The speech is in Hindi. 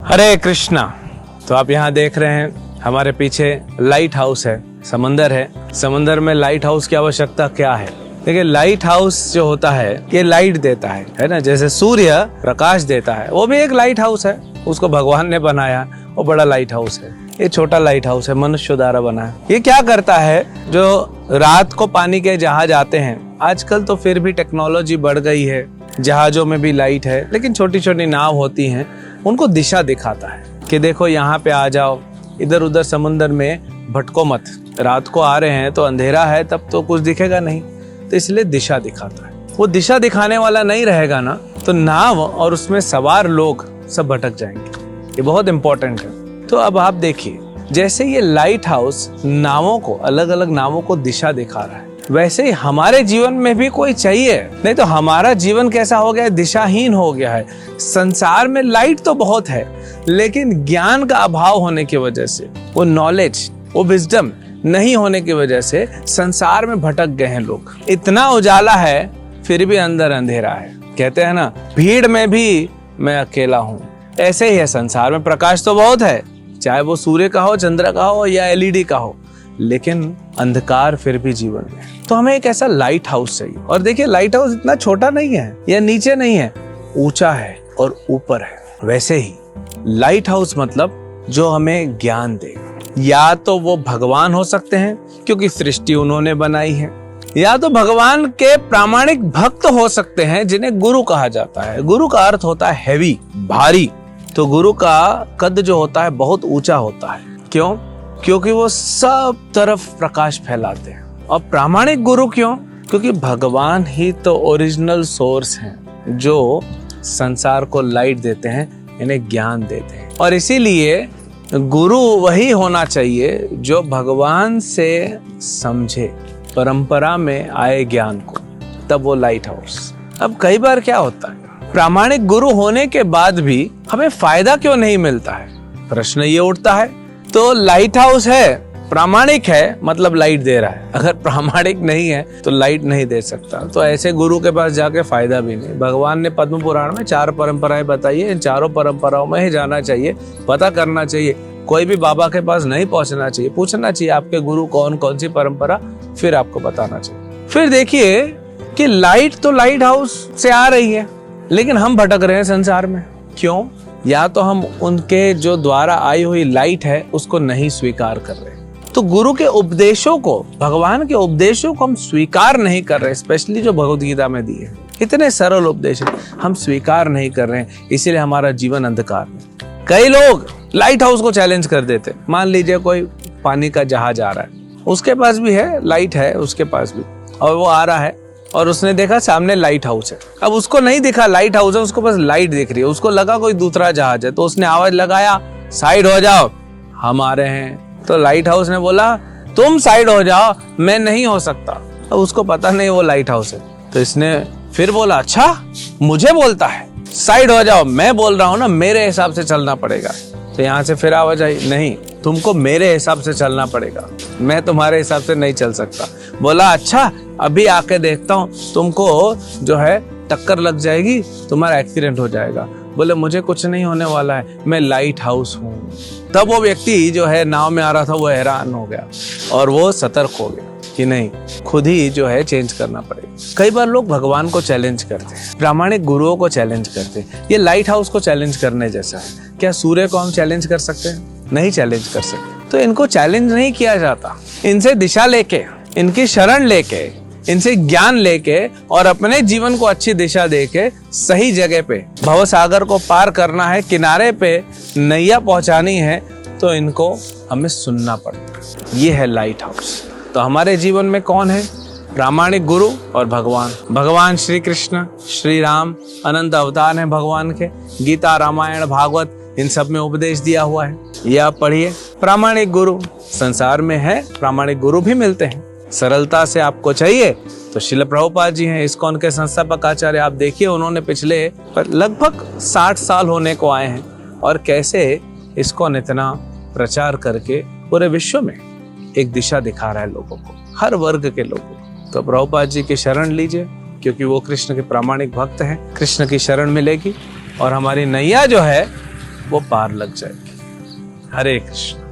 हरे कृष्णा। तो आप यहाँ देख रहे हैं हमारे पीछे लाइट हाउस है, समंदर है। समंदर में लाइट हाउस की आवश्यकता क्या है? देखिए, लाइट हाउस जो होता है ये लाइट देता है ना। जैसे सूर्य प्रकाश देता है, वो भी एक लाइट हाउस है, उसको भगवान ने बनाया, वो बड़ा लाइट हाउस है। ये छोटा लाइट हाउस है, मनुष्य द्वारा बना है। ये क्या करता है, जो रात को पानी के जहाज आते हैं, आजकल तो फिर भी टेक्नोलॉजी बढ़ गई है, जहाजों में भी लाइट है, लेकिन छोटी छोटी नाव होती हैं, उनको दिशा दिखाता है कि देखो यहाँ पे आ जाओ, इधर उधर समुद्र में भटको मत। रात को आ रहे हैं तो अंधेरा है, तब तो कुछ दिखेगा नहीं, तो इसलिए दिशा दिखाता है। वो दिशा दिखाने वाला नहीं रहेगा ना, तो नाव और उसमें सवार लोग सब भटक जाएंगे। ये बहुत इंपॉर्टेंट है। तो अब आप देखिए, जैसे ये लाइट हाउस नावों को, अलग अलग नावों को दिशा दिखा रहा है, वैसे ही हमारे जीवन में भी कोई चाहिए, नहीं तो हमारा जीवन कैसा हो गया है, दिशाहीन हो गया है। संसार में लाइट तो बहुत है, लेकिन ज्ञान का अभाव होने की वजह से, वो नॉलेज, वो विजडम नहीं होने की वजह से संसार में भटक गए हैं लोग। इतना उजाला है फिर भी अंदर अंधेरा है। कहते हैं ना, भीड़ में भी मैं अकेला हूँ। ऐसे ही है संसार में। प्रकाश तो बहुत है, चाहे वो सूर्य का हो, चंद्र का हो या एलईडी का हो, लेकिन अंधकार फिर भी जीवन में। तो हमें एक ऐसा लाइट हाउस चाहिए। और देखिए, लाइट हाउस इतना छोटा नहीं है या नीचे नहीं है, ऊंचा है और ऊपर है। वैसे ही लाइट हाउस मतलब जो हमें ज्ञान दे। या तो वो भगवान हो सकते हैं, क्योंकि सृष्टि उन्होंने बनाई है, या तो भगवान के प्रामाणिक भक्त हो सकते हैं, जिन्हें गुरु कहा जाता है। गुरु का अर्थ होता है हैवी, भारी। तो गुरु का कद जो होता है बहुत ऊंचा होता है। क्यों? क्योंकि वो सब तरफ प्रकाश फैलाते हैं। और प्रामाणिक गुरु क्यों? क्योंकि भगवान ही तो ओरिजिनल सोर्स हैं, जो संसार को लाइट देते हैं, इन्हें ज्ञान देते हैं। और इसीलिए गुरु वही होना चाहिए जो भगवान से समझे, परंपरा में आए ज्ञान को, तब वो लाइट हाउस। अब कई बार क्या होता है, प्रामाणिक गुरु होने के बाद भी हमें फायदा क्यों नहीं मिलता है? प्रश्न ये उठता है। तो लाइट हाउस है, प्रामाणिक है, मतलब लाइट दे रहा है। अगर प्रामाणिक नहीं है तो लाइट नहीं दे सकता। तो ऐसे गुरु के पास जाके फायदा भी नहीं। भगवान ने पद्म पुराण में 4 परंपराएं बताई है, इन चारों परंपराओं में ही जाना चाहिए, पता करना चाहिए। कोई भी बाबा के पास नहीं पहुंचना चाहिए, पूछना चाहिए आपके गुरु कौन कौन सी परंपरा, फिर आपको बताना चाहिए। फिर देखिए कि लाइट तो लाइट हाउस से आ रही है, लेकिन हम भटक रहे हैं संसार में। क्यों? या तो हम उनके जो द्वारा आई हुई लाइट है उसको नहीं स्वीकार कर रहे। तो गुरु के उपदेशों को, भगवान के उपदेशों को हम स्वीकार नहीं कर रहे, स्पेशली जो भगवद गीता में दिए हैं। इतने सरल उपदेश हम स्वीकार नहीं कर रहे हैं, इसीलिए हमारा जीवन अंधकार में। कई लोग लाइट हाउस को चैलेंज कर देते। मान लीजिए कोई पानी का जहाज आ रहा है, उसके पास भी है, लाइट है उसके पास भी, और वो आ रहा है और उसने देखा सामने लाइट हाउस है। अब उसको नहीं दिखा लाइट हाउस है, उसको बस लाइट दिख रही है। उसको लगा कोई दूसरा जहाज है, तो उसने आवाज लगाया, साइड हो जाओ, हम आ रहे हैं। तो लाइट हाउस ने बोला, तुम साइड हो जाओ, मैं नहीं हो सकता। अब उसको पता नहीं वो लाइट हाउस है। तो इसने फिर बोला, अच्छा मुझे बोलता है साइड हो जाओ, मैं बोल रहा हूँ ना, मेरे हिसाब से चलना पड़ेगा। तो यहाँ से फिर आवाज आई, नहीं तुमको मेरे हिसाब से चलना पड़ेगा, मैं तुम्हारे हिसाब से नहीं चल सकता। बोला, अच्छा अभी आके देखता हूँ, तुमको जो है टक्कर लग जाएगी, तुम्हारा एक्सीडेंट हो जाएगा। बोले, मुझे कुछ नहीं होने वाला है, मैं लाइट हाउस हूँ। तब वो व्यक्ति जो है नाव में आ रहा था, वो हैरान हो गया और वो सतर्क हो गया कि नहीं, खुद ही जो है चेंज करना पड़ेगा। कई बार लोग भगवान को चैलेंज करते हैं, प्रामाणिक गुरुओं को चैलेंज करते हैं। ये लाइट हाउस को चैलेंज करने जैसा है। क्या सूर्य को हम चैलेंज कर सकते हैं? नहीं चैलेंज कर सकते। तो इनको चैलेंज नहीं किया जाता। इनसे दिशा लेके, इनकी शरण लेके, इनसे ज्ञान लेके और अपने जीवन को अच्छी दिशा देके सही जगह पे भव सागर को पार करना है, किनारे पे नैया पहुंचानी है, तो इनको हमें सुनना पड़ता है। ये है लाइट हाउस। तो हमारे जीवन में कौन है? प्रामाणिक गुरु और भगवान। भगवान श्री कृष्ण, श्री राम अनंत अवतार हैं भगवान के। गीता, रामायण, भागवत, इन सब में उपदेश दिया हुआ है, ये आप पढ़िए। प्रामाणिक गुरु संसार में है, प्रामाणिक गुरु भी मिलते हैं। सरलता से आपको चाहिए तो श्रील प्रभुपाद जी हैं, इस्कॉन के संस्थापक आचार्य। आप देखिए, उन्होंने पिछले लगभग 60 साल होने को आए हैं, और कैसे इस्कॉन इतना प्रचार करके पूरे विश्व में एक दिशा दिखा रहा है लोगों को, हर वर्ग के लोगों को। तो प्रभुपाद जी की शरण लीजिए, क्योंकि वो कृष्ण के प्रामाणिक भक्त हैं। कृष्ण की शरण मिलेगी और हमारी नैया जो है वो पार लग जाएगी। हरे कृष्ण।